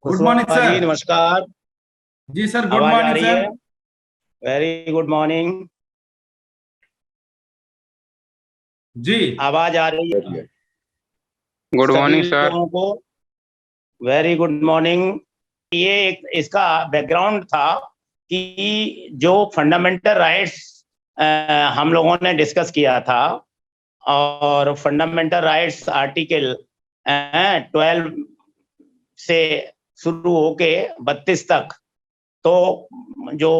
Good morning Kushwaha ji sir. नमस्कार। जी sir, good आवाज आ मॉर्निंग रही सर। है? Very good morning. जी आवाज आ रही है गुड सभी मॉर्निंग सर। लोगों को? Very good morning. ये एक इसका बैकग्राउंड था कि जो फंडामेंटल राइट्स हम लोगों ने डिस्कस किया था, और फंडामेंटल राइट्स आर्टिकल 12 से शुरू होके 32 तक, तो जो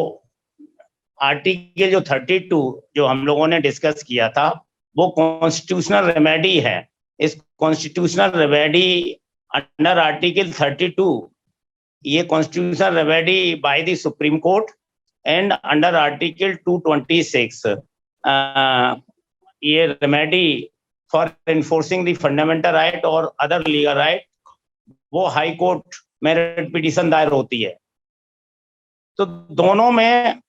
आर्टिकल जो 32 जो हम लोगों ने डिस्कस किया था वो कॉन्स्टिट्यूशनल रेमेडी है। इस कॉन्स्टिट्यूशनल रेमेडी अंडर आर्टिकल 32, ये constitutional remedy by the supreme court and under article 226 ये remedy for enforcing the fundamental right और अदर लीगल राइट, वो हाई कोर्ट में रिट पिटीशन दायर होती है। तो दोनों में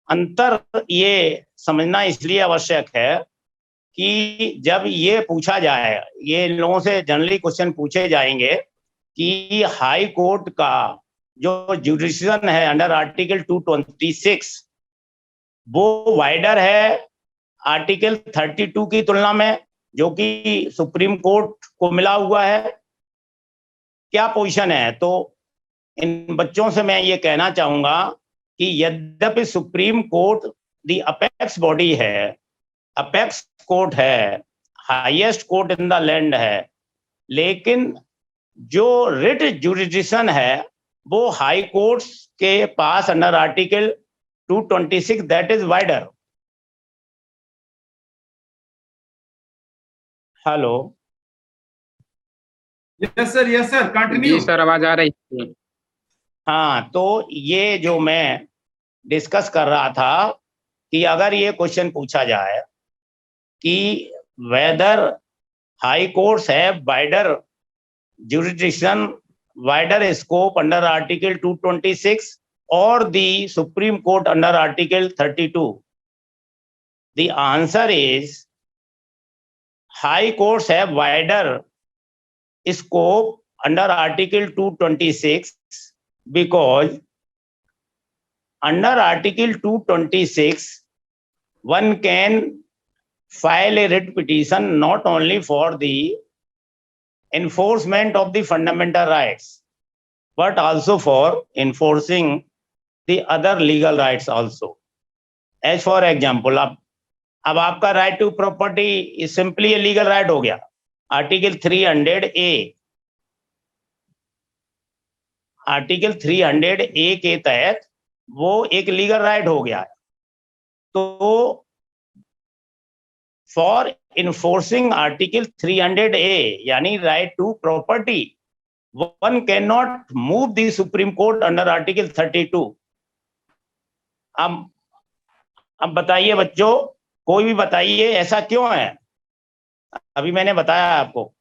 अंतर ये समझना इसलिए आवश्यक है कि जब ये पूछा जाए, ये इन लोगों से जनरली क्वेश्चन पूछे जाएंगे कि हाई कोर्ट का जो जुडिशन है अंडर आर्टिकल 226 वो वाइडर है आर्टिकल 32 की तुलना में, जो कि सुप्रीम कोर्ट को मिला हुआ है। क्या पोजीशन है? तो इन बच्चों से मैं ये कहना चाहूंगा कि यद्यपि supreme court the apex body है, अपेक्स कोर्ट है, highest court in the land है, लेकिन जो रिट जुरिडिक्शन है वो हाई कोर्ट्स के पास under article 226 that is wider. Hello? Yes sir, yes sir, continue. जी सर, आवाज आ रही है। हाँ, तो ये जो मैं डिस्कस कर रहा था कि अगर ये क्वेश्चन पूछा जाए कि वेदर हाई कोर्ट्स है wider jurisdiction, wider scope under article 226 or the supreme court under article 32, the answer is high courts have wider scope under article 226 because under article 226 one can file a writ petition not only for the enforcement of the fundamental rights, but also for enforcing the other legal rights also. As for example, अब आपका right to property is simply a legal right हो गया, article 300A। Article 300A के तहत वो एक legal right हो गया है। तो फॉर इन्फोर्सिंग आर्टिकल 300A यानी right to property, one cannot move the Supreme Court under Article 32. अब बताइए बच्चों, कोई भी बताइए ऐसा क्यों है? अभी मैंने बताया आपको,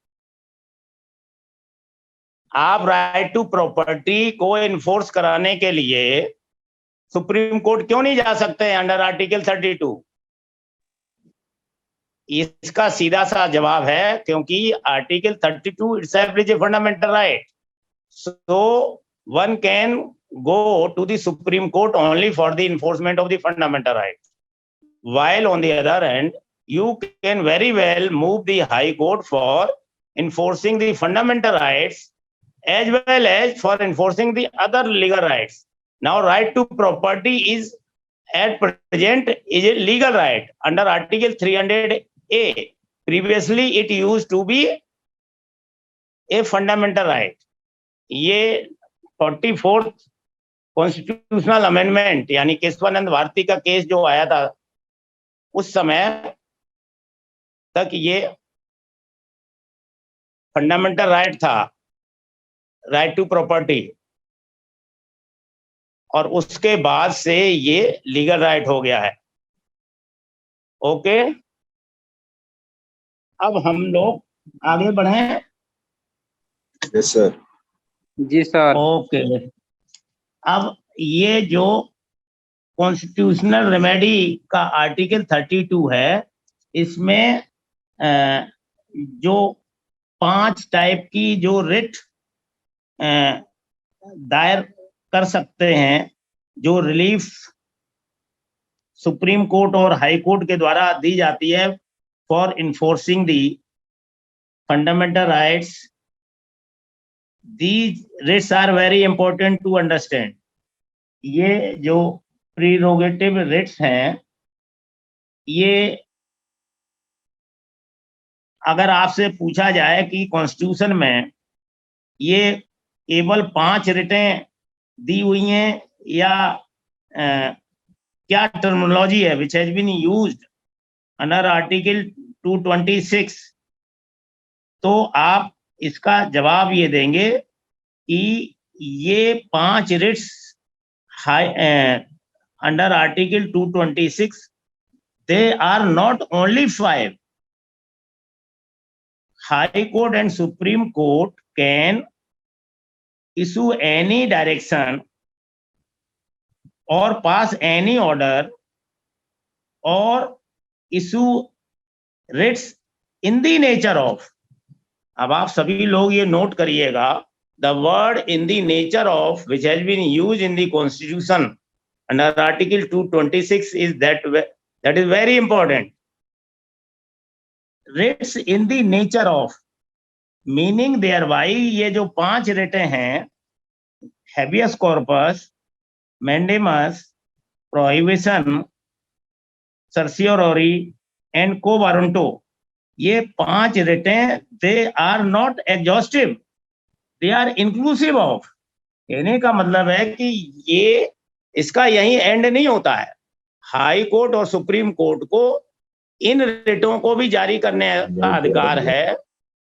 आप राइट टू प्रॉपर्टी को इन्फोर्स कराने के लिए सुप्रीम कोर्ट क्यों नहीं जा सकते हैं अंडर आर्टिकल 32? इसका सीधा सा जवाब है क्योंकि article 32 itself is a fundamental right. So one can go to the Supreme Court only for the enforcement of the fundamental right. While on the other hand, you can very well move the High Court for enforcing the fundamental rights as well as for enforcing the other legal rights. Now, right to property is at present is a legal right under Article 300A. Previously, it used to be a fundamental right. ये 44th constitutional amendment यानी केशवानंद भारती का case जो आया था उस समय तक ये फंडामेंटल राइट था, राइट टू प्रॉपर्टी, और उसके बाद से ये लीगल राइट हो गया है। ओके, अब हम लोग आगे बढ़ें। Yes sir. जी सर। ओके, अब ये जो कॉन्स्टिट्यूशनल रेमेडी का आर्टिकल 32 है, इसमें जो 5 टाइप की जो रिट दायर कर सकते हैं, जो रिलीफ सुप्रीम कोर्ट और हाई कोर्ट के द्वारा दी जाती है for enforcing the fundamental rights. These writs are very important to understand. ये जो प्रीरोगेटिव रिट्स हैं, ये अगर आपसे पूछा जाए कि कॉन्स्टिट्यूशन में ये केवल 5 रिटें दी हुई हैं या क्या टर्मिनोलॉजी है which has been used under article 226, तो आप इसका जवाब ये देंगे कि ये 5 writs under article 226, they are not only 5. High Court and Supreme Court can issue any direction or pass any order or issue writs in the nature of. अब आप सभी लोग ये नोट करिएगा, the word in the nature of which has been used in the Constitution under Article 226 is that is very important. Writs in the nature of, meaning thereby ये जो 5 रिटें हैं, habeas corpus, mandamus, prohibition, certiorari and quo warranto, ये 5 रिटें they are not exhaustive, they are inclusive of. कहने का मतलब है कि ये इसका यही एंड नहीं होता है। हाई कोर्ट और सुप्रीम कोर्ट को इन रिटों को भी जारी करने का अधिकार है,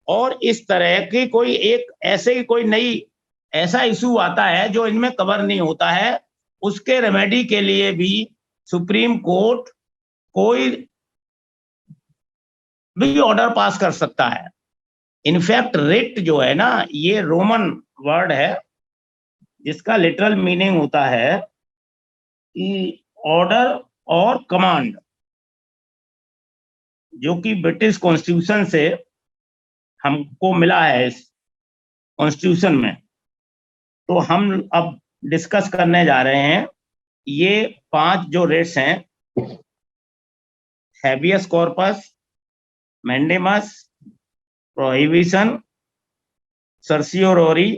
और इस तरह की कोई एक ऐसे ही कोई नई ऐसा इशू आता है जो इनमें कवर नहीं होता है, उसके रेमेडी के लिए भी सुप्रीम कोर्ट कोई भी ऑर्डर पास कर सकता है। इनफैक्ट रिट जो है ना, ये रोमन वर्ड है जिसका लिटरल मीनिंग होता है कि ऑर्डर और कमांड, जो कि ब्रिटिश कॉन्स्टिट्यूशन से हमको मिला है इस कॉन्स्टिट्यूशन में। तो हम अब डिस्कस करने जा रहे हैं ये 5 जो रिट्स हैं, habeas corpus, mandamus, prohibition, certiorari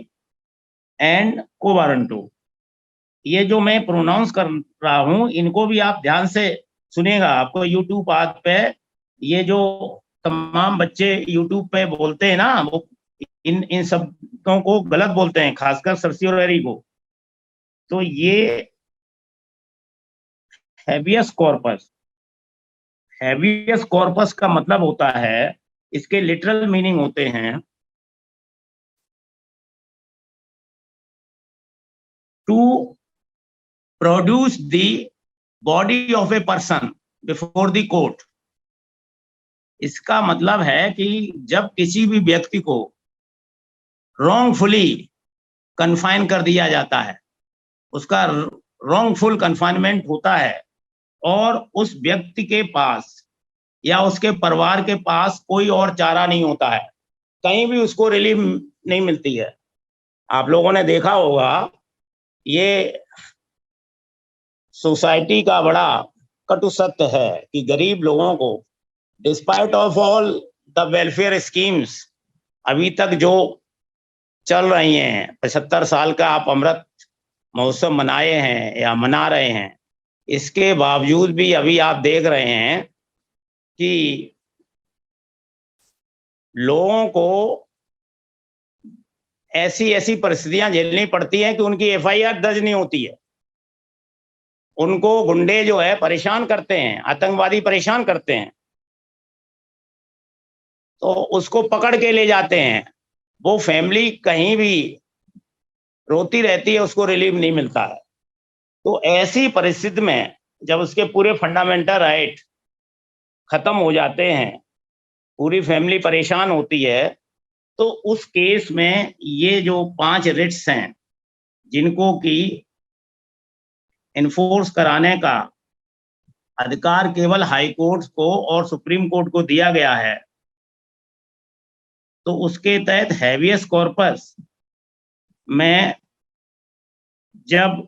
and quo warranto। ये जो मैं प्रोनाउंस कर रहा हूं, इनको भी आप ध्यान से सुनिएगा। आपको यूट्यूब आज पे ये जो तमाम बच्चे यूट्यूब पे बोलते हैं ना, वो इन शब्दों को गलत बोलते हैं, खासकर सर्सियोररी को। तो ये हैबियस कॉर्पस, हैबियस कॉर्पस का मतलब होता है, इसके लिटरल मीनिंग होते हैं to produce the body of a person before the court. इसका मतलब है कि जब किसी भी व्यक्ति को रॉन्गफुली कन्फाइन कर दिया जाता है, उसका रॉन्गफुल कन्फाइनमेंट होता है, और उस व्यक्ति के पास या उसके परिवार के पास कोई और चारा नहीं होता है, कहीं भी उसको रिलीफ नहीं मिलती है। आप लोगों ने देखा होगा, ये सोसाइटी का बड़ा कटु सत्य है कि गरीब लोगों को despite of all the welfare schemes अभी तक जो चल रही हैं, 75 साल का आप अमृत महोत्सव मनाए हैं या मना रहे हैं, इसके बावजूद भी अभी आप देख रहे हैं कि लोगों को ऐसी ऐसी परिस्थितियां झेलनी पड़ती हैं कि उनकी FIR दर्ज नहीं होती है। उनको गुंडे जो है परेशान करते हैं, आतंकवादी परेशान करते हैं, तो उसको पकड़ के ले जाते हैं। वो फैमिली कहीं भी रोती रहती है, उसको रिलीफ नहीं मिलता है। तो ऐसी परिस्थिति में जब उसके पूरे फंडामेंटल राइट खत्म हो जाते हैं, पूरी फैमिली परेशान होती है, तो उस केस में ये जो 5 रिट्स हैं जिनको कि इन्फोर्स कराने का अधिकार केवल हाई कोर्ट को और सुप्रीम कोर्ट को दिया गया है, तो उसके तहत हैबियस कॉर्पस में जब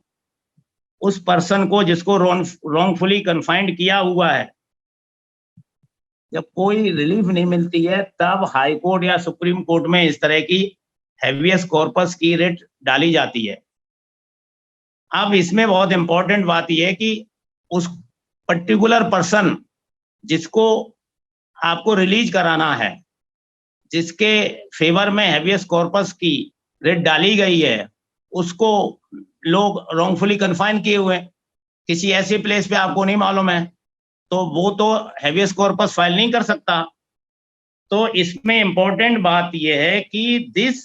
उस पर्सन को जिसको रॉन्गफुली कन्फाइंड किया हुआ है, जब कोई रिलीफ नहीं मिलती है, तब हाई कोर्ट या सुप्रीम कोर्ट में इस तरह की हैवियस कॉर्पस की रिट डाली जाती है। अब इसमें बहुत इंपॉर्टेंट बात यह है कि उस पर्टिकुलर पर्सन जिसको आपको रिलीज कराना है, जिसके फेवर में हैवियस कॉर्पस की रिट डाली गई है, उसको लोग रॉन्गफुली कन्फाइन किए हुए हैं, किसी ऐसे प्लेस पे आपको नहीं मालूम है, तो वो तो हैवियस कॉर्पस फाइल नहीं कर सकता। तो इसमें इंपॉर्टेंट बात यह है कि this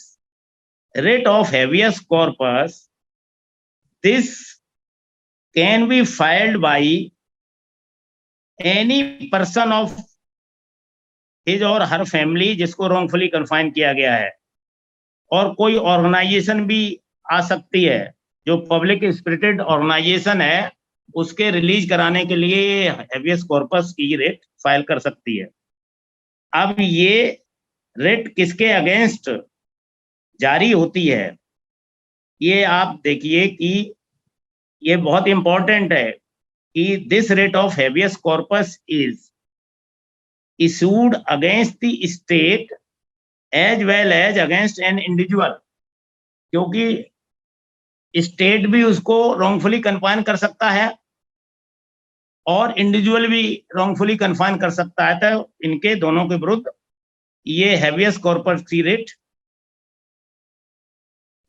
writ of habeas corpus, this can be filed by any person of his or her family जिसको wrongfully confined किया गया है, और कोई ऑर्गेनाइजेशन भी आ सकती है जो पब्लिक स्पिरिटेड ऑर्गेनाइजेशन है, उसके रिलीज कराने के लिए हैवियस कॉर्पस की रिट फाइल कर सकती है। अब ये रिट किसके अगेंस्ट जारी होती है, ये आप देखिए कि ये बहुत इंपॉर्टेंट है कि this writ of habeas corpus is issued against the state as well as against an individual, क्योंकि स्टेट भी उसको रॉन्गफुली कन्फाइन कर सकता है और इंडिविजुअल भी रॉन्गफुली कन्फाइन कर सकता है। तो इनके दोनों के विरुद्ध ये हैवियस कॉर्पस की रिट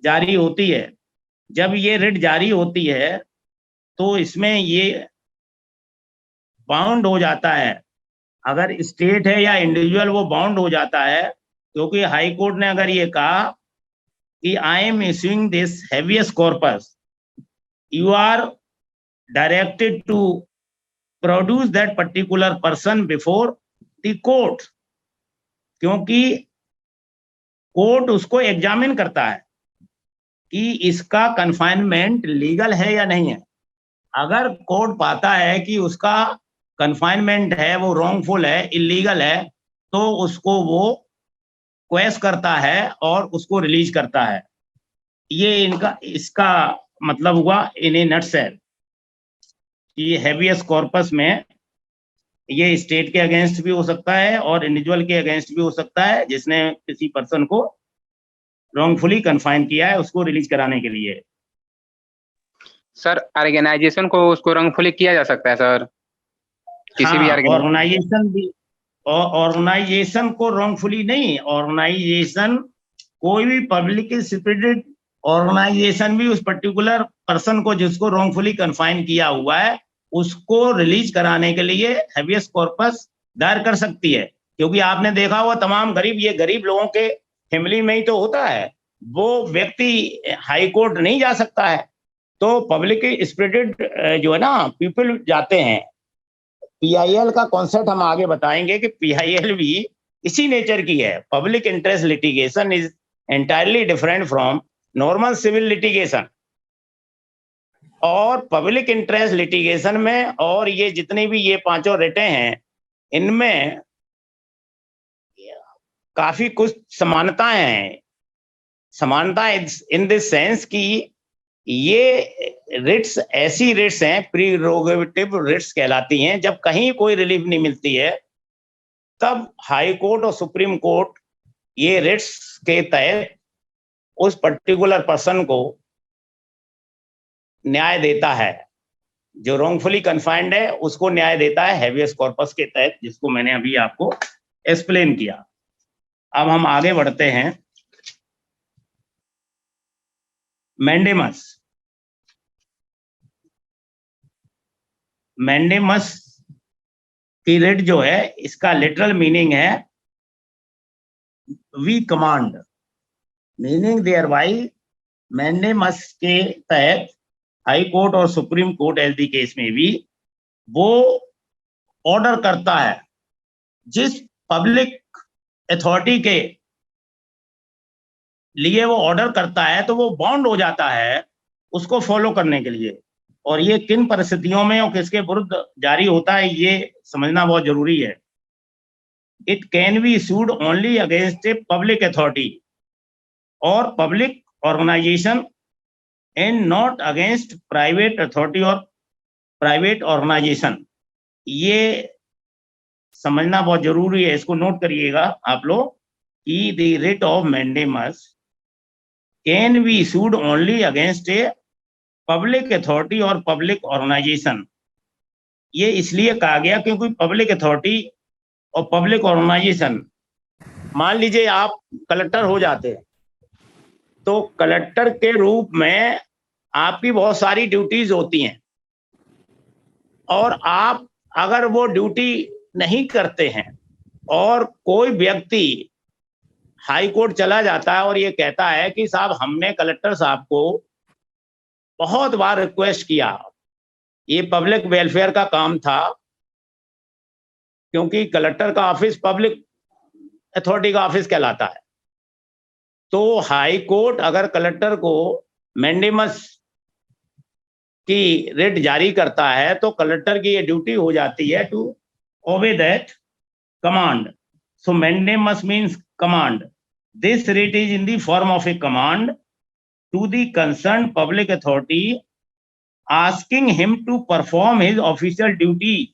जारी होती है। जब ये रिट जारी होती है तो इसमें ये बाउंड हो जाता है, अगर स्टेट है या इंडिविजुअल वो बाउंड हो जाता है, क्योंकि हाई कोर्ट ने अगर ये कहा कि I am issuing this habeas corpus, you are directed to produce that particular person before the court, क्योंकि कोर्ट उसको एग्जामिन करता है कि इसका कन्फाइनमेंट लीगल है या नहीं है। अगर कोर्ट पाता है कि उसका कन्फाइनमेंट है वो रॉन्गफुल है, इलीगल है, तो उसको वो क्वेश करता है और उसको रिलीज करता है। ये इसका मतलब हुआ इन ए नटसेल कि हैवियस कॉर्पस में ये स्टेट के अगेंस्ट भी हो सकता है और इंडिविजुअल के अगेंस्ट भी हो सकता है, जिसने किसी पर्सन को रॉन्गफुली कन्फाइन किया है उसको रिलीज कराने के लिए। सर ऑर्गेनाइजेशन को उसको रॉन्गफुली किया जा सकता है सर, किसी भी ऑर्गेनाइजेशन भी, ऑर्गेनाइजेशन को रॉन्गफुली नहीं, ऑर्गेनाइजेशन कोई भी पब्लिक स्पिरिटेड ऑर्गेनाइजेशन भी उस पर्टिकुलर पर्सन को जिसको रॉन्गफुली कन्फाइन किया हुआ है उसको रिलीज कराने के लिए हैवियस कॉर्पस दायर कर सकती है। क्योंकि आपने देखा हुआ तमाम गरीब, ये गरीब लोगों के फैमिली में ही तो होता है, वो व्यक्ति हाई कोर्ट नहीं जा सकता है, तो पब्लिक स्पिरिटेड जो है ना पीपल जाते हैं। पीआईएल का कॉन्सेप्ट हम आगे बताएंगे कि पीआईएल भी इसी नेचर की है। Public interest litigation is entirely different from normal civil litigation. और पब्लिक इंटरेस्ट लिटिगेशन में और ये जितनी भी ये पांचों रिटें हैं, इनमें काफी कुछ समानताएं हैं। समानता इन दिस सेंस कि ये रिट्स ऐसी रिट्स हैं, प्रीरोगेटिव रिट्स कहलाती हैं। जब कहीं कोई रिलीफ नहीं मिलती है तब हाई कोर्ट और सुप्रीम कोर्ट ये रिट्स के तहत उस पर्टिकुलर पर्सन को न्याय देता है, जो रॉन्गफुली कन्फाइंड है उसको न्याय देता है हैवियस कॉर्पस के तहत, जिसको मैंने अभी आपको एक्सप्लेन किया। अब हम आगे बढ़ते हैं। मैंडेमस, मैंडेमस की रिट जो है इसका लिटरल मीनिंग है we command, meaning thereby mandamus के तहत हाई कोर्ट और supreme court as the case में भी वो ऑर्डर करता है, जिस पब्लिक अथॉरिटी के लिए वो ऑर्डर करता है तो वो बाउंड हो जाता है उसको फॉलो करने के लिए। और ये किन परिस्थितियों में और किसके विरुद्ध जारी होता है ये समझना बहुत जरूरी है। It can be issued only against a public authority और public organisation and not against private authority और प्राइवेट ऑर्गेनाइजेशन। ये समझना बहुत जरूरी है, इसको नोट करिएगा आप लोग कि the writ of mandamus can be issued only against a public authority और पब्लिक ऑर्गेनाइजेशन। ये इसलिए कहा गया क्योंकि पब्लिक अथॉरिटी और पब्लिक ऑर्गेनाइजेशन, मान लीजिए आप कलेक्टर हो जाते हैं, तो कलेक्टर के रूप में आपकी बहुत सारी ड्यूटीज होती हैं, और आप अगर वो ड्यूटी नहीं करते हैं और कोई व्यक्ति हाई कोर्ट चला जाता है और ये कहता है कि साहब हमने कलेक्टर साहब को बहुत बार रिक्वेस्ट किया, ये पब्लिक वेलफेयर का काम था, क्योंकि कलेक्टर का ऑफिस पब्लिक अथॉरिटी का ऑफिस कहलाता है, तो हाई कोर्ट अगर कलेक्टर को मैंडेमस की रिट जारी करता है तो कलेक्टर की ये ड्यूटी हो जाती है to obey that command. So mandamus means command. This writ is in the form of a command to the concern public authority asking him to perform his official duty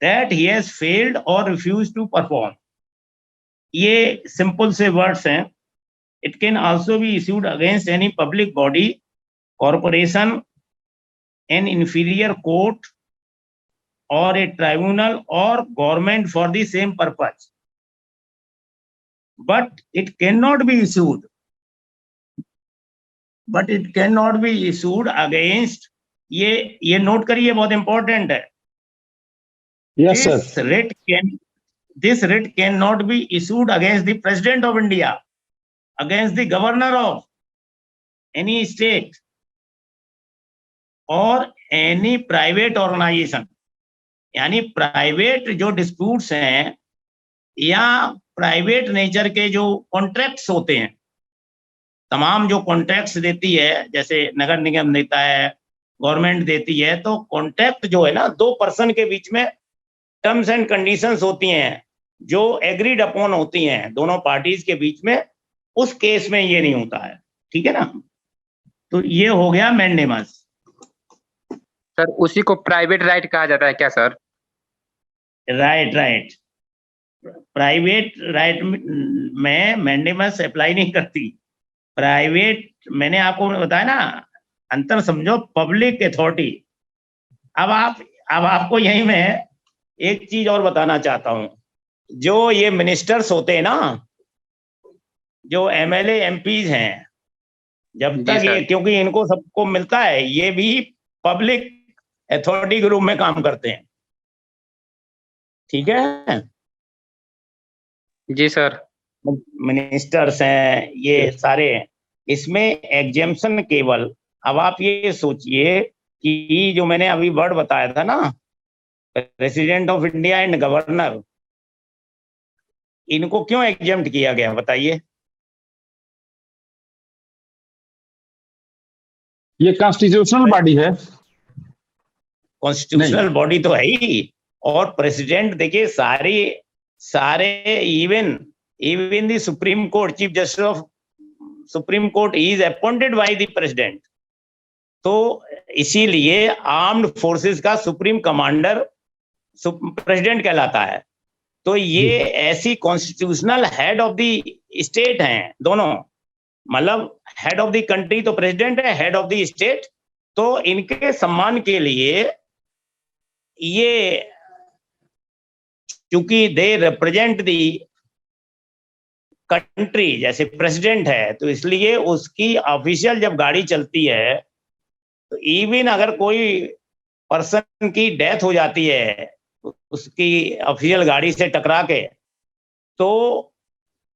that he has failed or refused to perform. ये simple से words हैं। It can also be issued against any public body, corporation, an inferior court, or a tribunal or government for the same purpose. But it cannot be issued. But it cannot be issued against, ये note करिए, बहुत important है। Yes, sir. This writ cannot be issued against the President of India, against the Governor of any state, or any private organization। यानी private जो disputes हैं या private nature के जो कॉन्ट्रैक्ट्स होते हैं, तमाम जो कॉन्ट्रैक्ट्स देती है, जैसे नगर निगम देता है, गवर्नमेंट देती है, तो कॉन्ट्रैक्ट जो है ना, दो पर्सन के बीच में टर्म्स एंड कंडीशंस होती हैं जो एग्रीड अपॉन होती हैं दोनों पार्टीज के बीच में, उस केस में ये नहीं होता है, ठीक है ना। तो ये हो गया मैंडेमस। सर उसी को प्राइवेट राइट कहा जाता है क्या सर? राइट। प्राइवेट राइट में मैंडेमस अप्लाई नहीं करती। प्राइवेट, मैंने आपको बताया ना, अंतर समझो, पब्लिक अथॉरिटी। अब आपको यही मैं एक चीज और बताना चाहता हूं। जो ये मिनिस्टर्स होते हैं ना, जो एमएलए एमपीज हैं, जब तक ये, क्योंकि इनको सबको मिलता है, ये भी पब्लिक अथॉरिटी के रूप में काम करते हैं, ठीक है जी सर। मिनिस्टर्स हैं ये सारे, इसमें एग्जेम्पशन केवल, अब आप ये सोचिए कि जो मैंने अभी वर्ड बताया था ना, president of India and governor, इनको क्यों एग्जेम्प्ट किया गया बताइए? ये कॉन्स्टिट्यूशनल बॉडी है। कॉन्स्टिट्यूशनल बॉडी तो है ही, और प्रेसिडेंट देखिए सारे even the supreme court, chief justice of supreme court is appointed by the president. तो इसीलिए आर्म्ड फोर्सेस का सुप्रीम कमांडर प्रेसिडेंट कहलाता है। तो ये ऐसी constitutional head of the state हैं दोनों, मतलब हेड ऑफ द कंट्री तो प्रेसिडेंट है, हेड ऑफ द स्टेट। तो इनके सम्मान के लिए ये, क्योंकि दे रिप्रेजेंट दी कंट्री, जैसे प्रेसिडेंट है, तो इसलिए उसकी ऑफिशियल जब गाड़ी चलती है, तो इवन अगर कोई पर्सन की डेथ हो जाती है उसकी ऑफिशियल गाड़ी से टकरा के, तो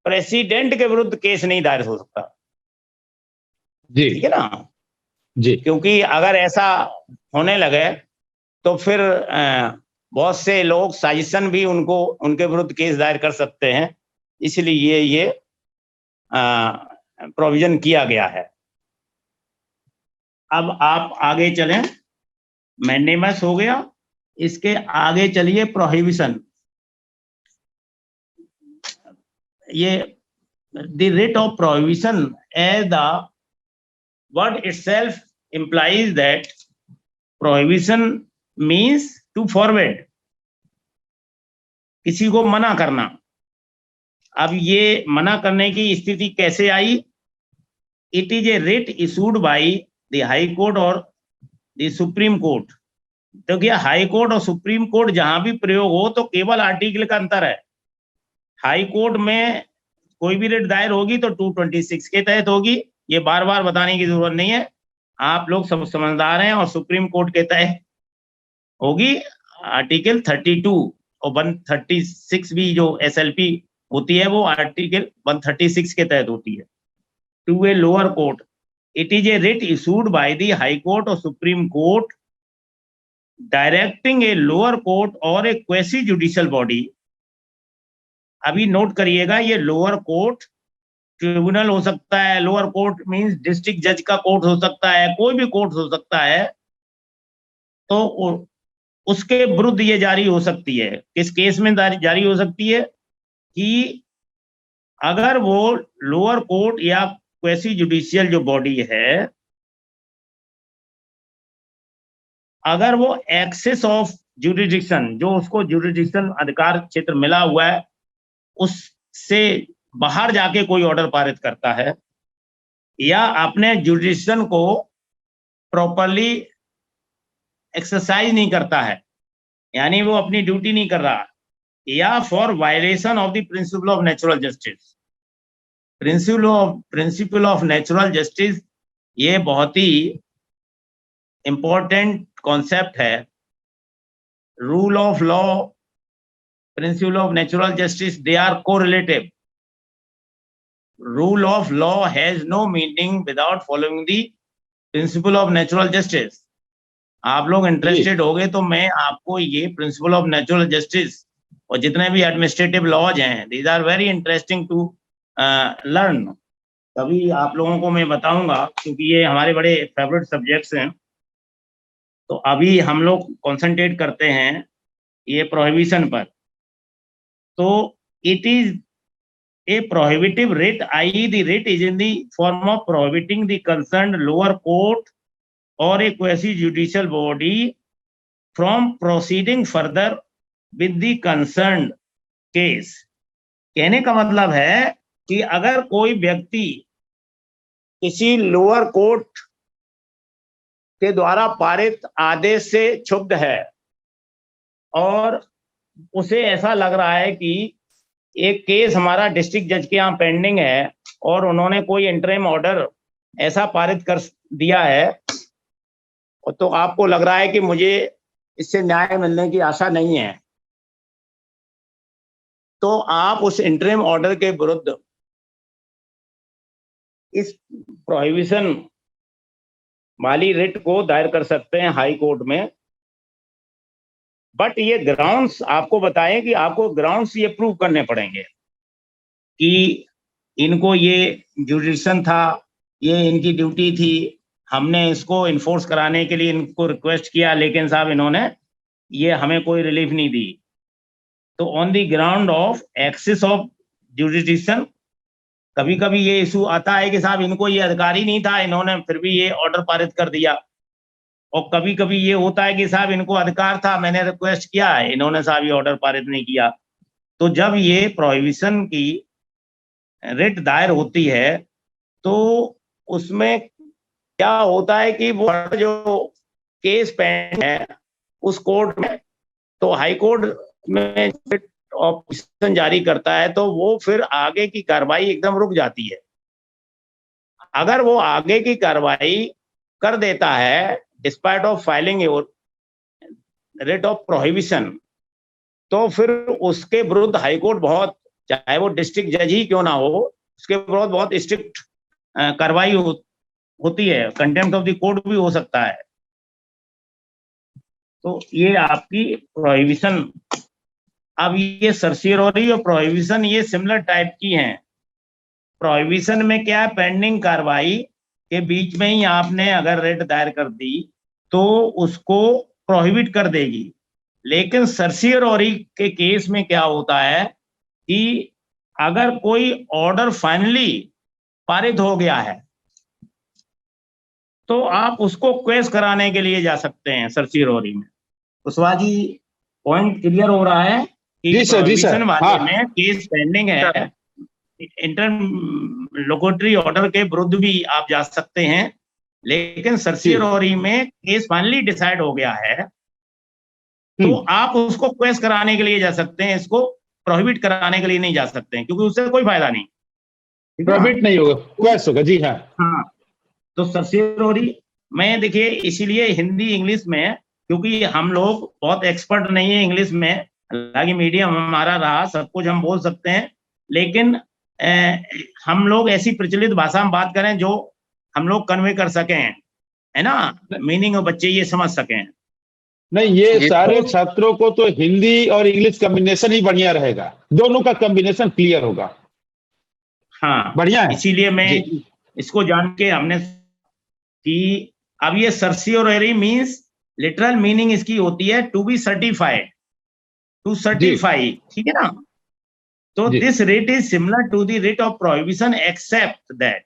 प्रेसिडेंट के विरुद्ध केस नहीं दायर हो सकता, जी ठीक है ना जी। क्योंकि अगर ऐसा होने लगे तो फिर बहुत से लोग साजिशन भी उनके विरुद्ध केस दायर कर सकते हैं, इसलिए ये प्रोविजन किया गया है। अब आप आगे चलें, मैंडेमस हो गया, इसके आगे चलिए प्रोहिबिशन। ये the writ of prohibition as the word itself implies that prohibition means to forbid, किसी को मना करना। अब ये मना करने की स्थिति कैसे आई? It is a writ issued by the high court और द सुप्रीम कोर्ट। तो क्या हाई कोर्ट और सुप्रीम कोर्ट जहां भी प्रयोग हो तो केवल आर्टिकल का अंतर है। हाई कोर्ट में कोई भी रिट दायर होगी तो 226 के तहत होगी, ये बार बार बताने की जरूरत नहीं है, आप लोग सब समझदार हैं। और सुप्रीम कोर्ट के तहत होगी आर्टिकल 32 और 136 भी जो SLP होती है वो आर्टिकल 136 के तहत होती है। To a lower court it is a writ issued by the high court और supreme court directing a lower court और ए क्वेसी जुडिशियल बॉडी। अभी नोट करिएगा, ये लोअर कोर्ट ट्रिब्यूनल हो सकता है, लोअर कोर्ट मींस डिस्ट्रिक्ट जज का कोर्ट हो सकता है, कोई भी कोर्ट हो सकता है, तो उसके विरुद्ध ये जारी हो सकती है। किस केस में जारी हो सकती है? कि अगर वो लोअर कोर्ट या क्वेसी जुडिशियल जो बॉडी है, अगर वो एक्सेस ऑफ जुरिडिक्शन, जो उसको जुरिडिक्शन अधिकार क्षेत्र मिला हुआ है, उससे बाहर जाके कोई ऑर्डर पारित करता है या अपने जुरिडिक्शन को प्रॉपरली एक्सरसाइज नहीं करता है, यानी वो अपनी ड्यूटी नहीं कर रहा, या for violation of the principle of natural justice. Principle of natural justice ये बहुत ही इंपॉर्टेंट कॉन्सेप्ट है। Rule of law, principle of natural justice, they are correlative. Rule of law has no meaning without following the principle of natural justice. आप लोग interested हो गए तो मैं आपको ये प्रिंसिपल ऑफ नेचुरल जस्टिस और जितने भी एडमिनिस्ट्रेटिव लॉज हैं, these are very interesting to learn. तभी आप लोगों को मैं बताऊंगा, क्योंकि ये हमारे बड़े फेवरेट सब्जेक्ट्स हैं। तो अभी हम लोग कंसंट्रेट करते हैं ये प्रोहिबिशन पर। तो it is A prohibitive writ, I the writ is in the form of prohibiting the concerned lower court or a quasi judicial body from proceeding further with the concerned case। कहने का मतलब है कि अगर कोई व्यक्ति किसी लोअर कोर्ट के द्वारा पारित आदेश से क्षुब्ध है और उसे ऐसा लग रहा है कि एक केस हमारा डिस्ट्रिक्ट जज के यहाँ पेंडिंग है और उन्होंने कोई इंटरिम ऑर्डर ऐसा पारित कर दिया है, तो आपको लग रहा है कि मुझे इससे न्याय मिलने की आशा नहीं है, तो आप उस इंटरिम ऑर्डर के विरुद्ध इस प्रोहिबिशन वाली रिट को दायर कर सकते हैं हाई कोर्ट में। बट ये ग्राउंड्स आपको बताएं कि आपको ग्राउंड्स ये प्रूव करने पड़ेंगे कि इनको ये जुरिडिक्शन था, ये इनकी ड्यूटी थी, हमने इसको इन्फोर्स कराने के लिए इनको रिक्वेस्ट किया, लेकिन साहब इन्होंने ये हमें कोई रिलीफ नहीं दी। तो on the ground of excess of jurisdiction कभी कभी ये इशू आता है कि साहब इनको ये अधिकार ही नहीं था, इन्होंने फिर भी ये ऑर्डर पारित कर दिया। और कभी कभी ये होता है कि साहब इनको अधिकार था, मैंने रिक्वेस्ट किया है, इन्होंने साहब ये ऑर्डर पारित नहीं किया। तो जब ये प्रोहिबिशन की रिट दायर होती है तो उसमें क्या होता है कि वो जो केस पेंडिंग है उस कोर्ट में, तो हाई कोर्ट में ऑप्शन जारी करता है, तो वो फिर आगे की कार्रवाई एकदम रुक जाती है। अगर वो आगे की कार्रवाई कर देता है despite of filing your writ of prohibition, तो फिर उसके विरुद्ध हाई कोर्ट बहुत, चाहे वो डिस्ट्रिक्ट जज ही क्यों ना हो, उसके विरुद्ध बहुत स्ट्रिक्ट कार्रवाई होती है, कंटेम्प्ट ऑफ द कोर्ट भी हो सकता है। तो ये आपकी प्रोहिबिशन। अब ये सर्सियरी और प्रोहिबिशन ये सिमिलर टाइप की हैं। प्रोहिबिशन में क्या है, पेंडिंग कार्रवाई के बीच में ही आपने अगर रिट दायर कर दी तो उसको प्रोहिबिट कर देगी। लेकिन सर्सियरी के केस में क्या होता है कि अगर कोई ऑर्डर फाइनली पारित हो गया है तो आप उसको क्वेश कराने के लिए जा सकते हैं सर्सियोरी में। कुशवाहा जी, पॉइंट क्लियर हो रहा है कि जी सर, जी सर, प्रोहिबिशन वाले हाँ। में केस पेंडिंग है, इंटरलोकुटरी ऑर्डर के विरुद्ध भी आप जा सकते हैं, लेकिन सर्सियोरी में केस फाइनली डिसाइड हो गया है, तो आप उसको क्वेश कराने के लिए जा सकते हैं, इसको प्रोहिबिट कराने के लिए नहीं जा सकते हैं, क्योंकि उससे कोई फायदा नहीं। ठीक है ना? प्रॉफिट नहीं होगा, क्वेश होगा, जी हाँ। हाँ, तो सर्सियोरी में देखिए, इसीलिए हिंदी इंग्लिश में, क्योंकि हम लोग बहुत एक्सपर्ट नहीं है इंग्लिश में, हालांकि मीडियम हमारा रहा, सब कुछ हम बोल सकते हैं, लेकिन हम लोग ऐसी प्रचलित भाषा में बात करें जो हम लोग कन्वे कर सकें, है ना, मीनिंग बच्चे ये समझ सकें। नहीं, ये जी, सारे तो- छात्रों को तो हिंदी और इंग्लिश कॉम्बिनेशन ही बढ़िया रहेगा, दोनों का कॉम्बिनेशन क्लियर होगा। हाँ, बढ़िया है इसीलिए मैं जी। इसको जान के हमने कि अब ये सर्सियोरी मीन्स लिटरल मीनिंग इसकी होती है to be certified, to certify, ठीक है ना। तो जी this writ is similar to the writ of prohibition except that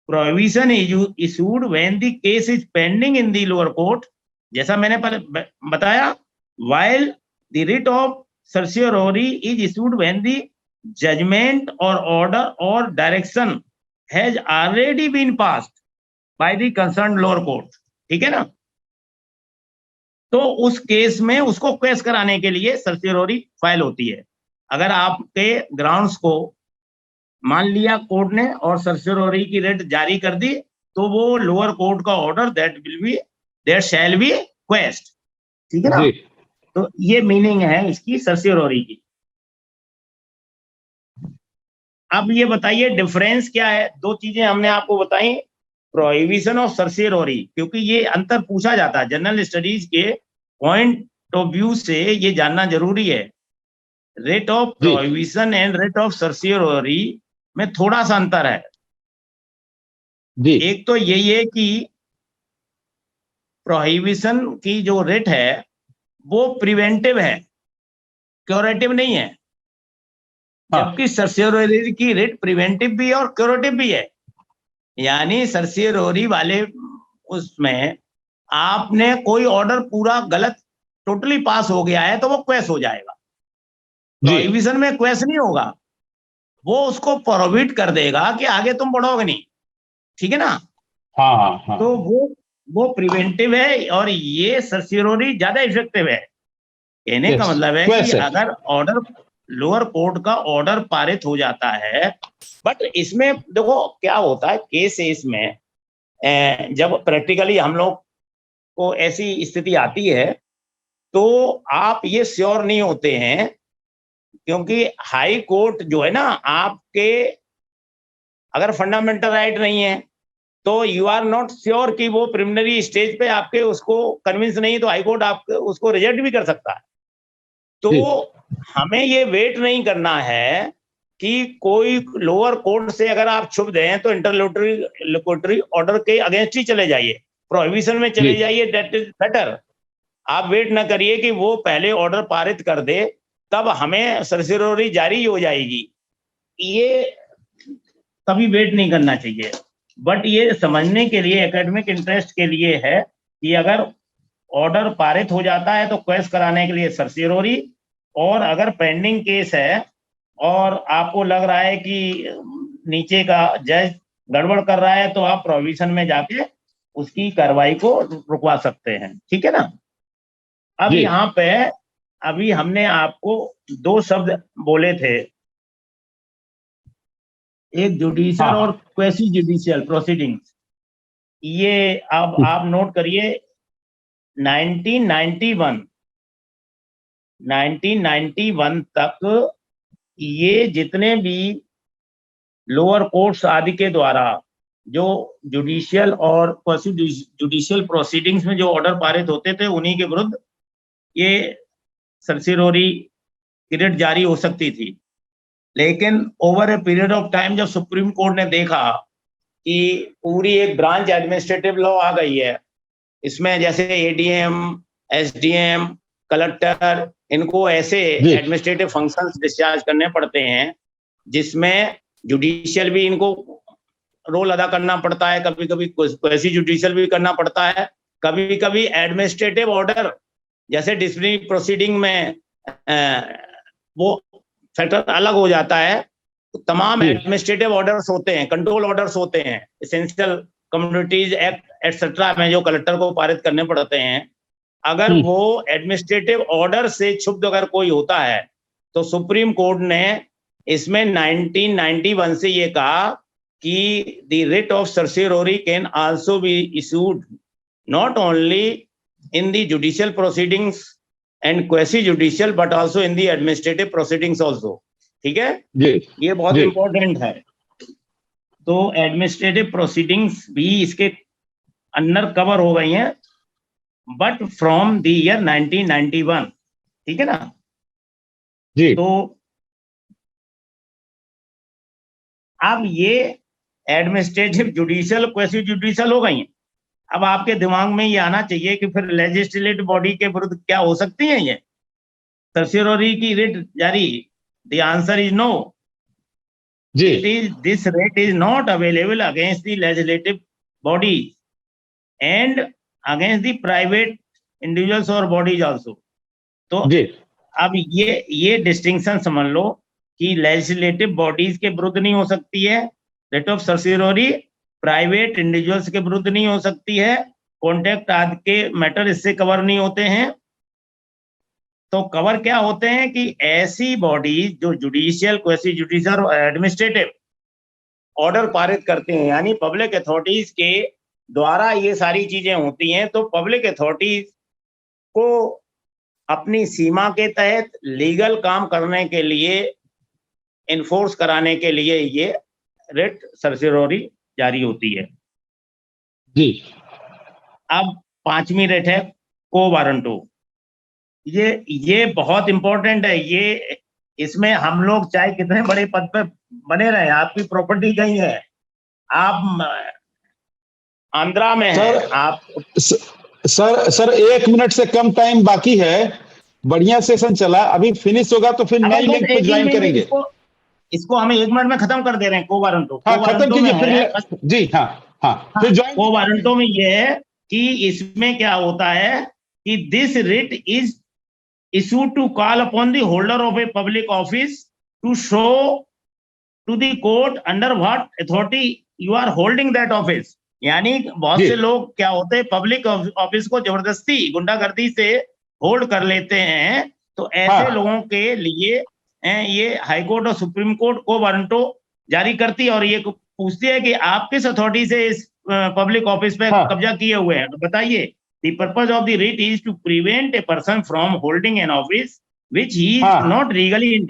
prohibition is issued when the case is pending in the lower court, जैसा मैंने बताया, while the writ of certiorari is issued when the judgment or order or direction has already been passed by the concerned lower court। ठीक है ना? तो उस case में उसको क्वेश कराने के लिए सर्टियोरी फाइल होती है। अगर आपके ग्राउंड्स को मान लिया कोर्ट ने और सर्टियोरी की रिट जारी कर दी, तो वो लोअर कोर्ट का ऑर्डर दैट शैल बी क्वेश्ड। ठीक है ना? जी तो ये मीनिंग है इसकी सर्सियोरी की। अब ये बताइए डिफरेंस क्या है? दो चीजें हमने आपको बताई, प्रोहिबिशन और सर्सियोरी, क्योंकि ये अंतर पूछा जाता है जनरल स्टडीज के पॉइंट ऑफ व्यू से, ये जानना जरूरी है। रेट ऑफ जी prohibition and writ of certiorari में थोड़ा सा अंतर है। जी एक तो यही है कि प्रोहिबिशन की जो रेट है वो प्रिवेंटिव है, क्यूरेटिव नहीं है, हाँ जबकि सर्सियोरी की रिट प्रिवेंटिव भी है और क्यूरेटिव भी है। यानी सर्सियोरी वाले उसमें आपने कोई ऑर्डर पूरा गलत टोटली पास हो गया है तो वो क्वेश हो जाएगा। जी प्रोहिबिशन में क्वेश नहीं होगा, वो उसको प्रोहिबिट कर देगा कि आगे तुम बढ़ोगे नहीं। ठीक है ना? हाँ हाँ हाँ तो वो प्रिवेंटिव है और ये सर्सियोरी ज्यादा इफेक्टिव है। कहने का यस, मतलब है क्वेश कि है। अगर ऑर्डर लोअर कोर्ट का ऑर्डर पारित हो जाता है, बट इसमें देखो क्या होता है केस इसमें, जब प्रैक्टिकली हम लोग को ऐसी स्थिति आती है तो आप ये श्योर नहीं होते हैं, क्योंकि हाई कोर्ट जो है ना, आपके अगर फंडामेंटल राइट नहीं है तो यू आर नॉट श्योर कि वो प्रिलिमिनरी स्टेज पे आपके उसको कन्विंस नहीं, तो हाई कोर्ट आपको उसको रिजेक्ट भी कर सकता है। तो हमें ये वेट नहीं करना है कि कोई लोअर कोर्ट से अगर आप छुप दें तो इंटरलोकुटरी ऑर्डर के अगेंस्ट ही चले जाइए, प्रोहिबिशन में चले जी। जाइए, दैट इज बेटर। आप वेट ना करिए कि वो पहले ऑर्डर पारित कर दे तब हमें सर्सियोरी जारी हो जाएगी, ये कभी वेट नहीं करना चाहिए। बट ये समझने के लिए, एकेडमिक इंटरेस्ट के लिए है कि अगर ऑर्डर पारित हो जाता है तो क्वेश कराने के लिए सर्सियोरी, और अगर पेंडिंग केस है और आपको लग रहा है कि नीचे का जज गड़बड़ कर रहा है, तो आप प्रोविजन में जाके उसकी कार्रवाई को रुकवा सकते हैं। ठीक है ना? अब जी। यहाँ पे अभी हमने आपको दो शब्द बोले थे, एक जुडिशियल हाँ। और क्वेसी जुडिशियल प्रोसीडिंग्स। ये अब आप नोट करिए, 1991 तक ये जितने भी लोअर कोर्ट्स आदि के द्वारा जो जुडिशियल और क्वेसी जुडिशियल प्रोसीडिंग्स में जो ऑर्डर पारित होते थे, उन्हीं के विरुद्ध ये सर्सियोरी की रिट जारी हो सकती थी। लेकिन over a period of time जब सुप्रीम कोर्ट ने देखा कि पूरी एक ब्रांच एडमिनिस्ट्रेटिव लॉ आ गई है, इसमें जैसे एडीएम, एसडीएम, कलेक्टर, इनको ऐसे एडमिनिस्ट्रेटिव फंक्शंस डिस्चार्ज करने पड़ते हैं जिसमें जुडिशियल भी इनको रोल अदा करना पड़ता है, कभी कभी क्वेसी जुडिशियल भी करना पड़ता है, कभी कभी एडमिनिस्ट्रेटिव ऑर्डर जैसे डिसिप्लिनरी प्रोसीडिंग में वो फैक्टर अलग हो जाता है। तमाम एडमिनिस्ट्रेटिव ऑर्डर्स होते हैं, कंट्रोल ऑर्डर्स होते हैं, एसेंशियल कम्युनिटीज एक्ट एटसेट्रा में जो कलेक्टर को पारित करने पड़ते हैं। अगर वो एडमिनिस्ट्रेटिव ऑर्डर से क्षुब्ध अगर कोई होता है तो सुप्रीम कोर्ट ने इसमें 1991 से ये कहा कि the writ of certiorari can also be issued not only in the judicial proceedings and quasi judicial but also in the administrative proceedings also. ठीक है, ये बहुत इंपॉर्टेंट है। तो एडमिनिस्ट्रेटिव प्रोसीडिंग्स भी इसके अंदर कवर हो गई हैं, बट फ्रॉम द ईयर 1991। ठीक है ना जी। तो अब ये एडमिनिस्ट्रेटिव जुडिशियल क्वेसी जुडिशियल हो गई हैं। अब आपके दिमाग में ये आना चाहिए कि फिर लेजिस्लेटिव बॉडी के विरुद्ध क्या हो सकती है ये सर्सियोरी की रिट जारी। The answer is no. जी। This writ is not available against the legislative bodies and against the private individuals or bodies also। तो जी। अब ये डिस्टिंक्शन समझ लो कि लेजिस्लेटिव बॉडीज के विरुद्ध नहीं हो सकती है रिट ऑफ सर्सियोरी, प्राइवेट इंडिविजुअल्स के विरुद्ध नहीं हो सकती है, कॉन्ट्रैक्ट आदि के मैटर इससे कवर नहीं होते हैं। तो कवर क्या होते हैं कि ऐसी बॉडीज जो जुडिशियल, क्वेसी जुडिशियल और एडमिनिस्ट्रेटिव ऑर्डर पारित करते हैं, यानी पब्लिक अथॉरिटीज के द्वारा ये सारी चीजें होती हैं। तो पब्लिक अथॉरिटीज को अपनी सीमा के तहत लीगल काम करने के लिए, इन्फोर्स कराने के लिए ये रिट सर्सियोरी जारी होती है। जी। अब 5वीं रिट है को वारंटो। ये बहुत इंपॉर्टेंट है। ये इसमें हम लोग चाहे कितने बड़े पद पे बने रहे, आपकी प्रॉपर्टी कहीं है, आप आंध्रा में हैं, आप सर 1 मिनट से कम टाइम बाकी है। बढ़िया सेशन चला, अभी फिनिश होगा तो फिर नई लिंक पे ज्वाइन करेंगे। इसको हम 1 मिनट में खत्म कर दे रहे हैं। को वारंटो, हाँ, खत्म कीजिए फिर। जी हाँ हाँ, फिर ज्वाइन। को वारंटो में ये है कि इसमें क्या होता है कि this writ is issued to call upon the holder of a public office to show to the court under what authority you are holding that office। यानी बहुत से लोग क्या होते हैं, पब्लिक ऑफिस को जबरदस्ती गुंडागर्दी से होल्ड कर लेते हैं। तो ऐसे लोगों के लिए ये हाई कोर्ट और सुप्रीम कोर्ट को वारंटो जारी करती है और ये पूछती है कि आप किस अथॉरिटी से इस पब्लिक ऑफिस पे कब्जा किए हुए हैं, तो बताइए। The purpose of the writ is to prevent a person from holding an office which he is not legally entitled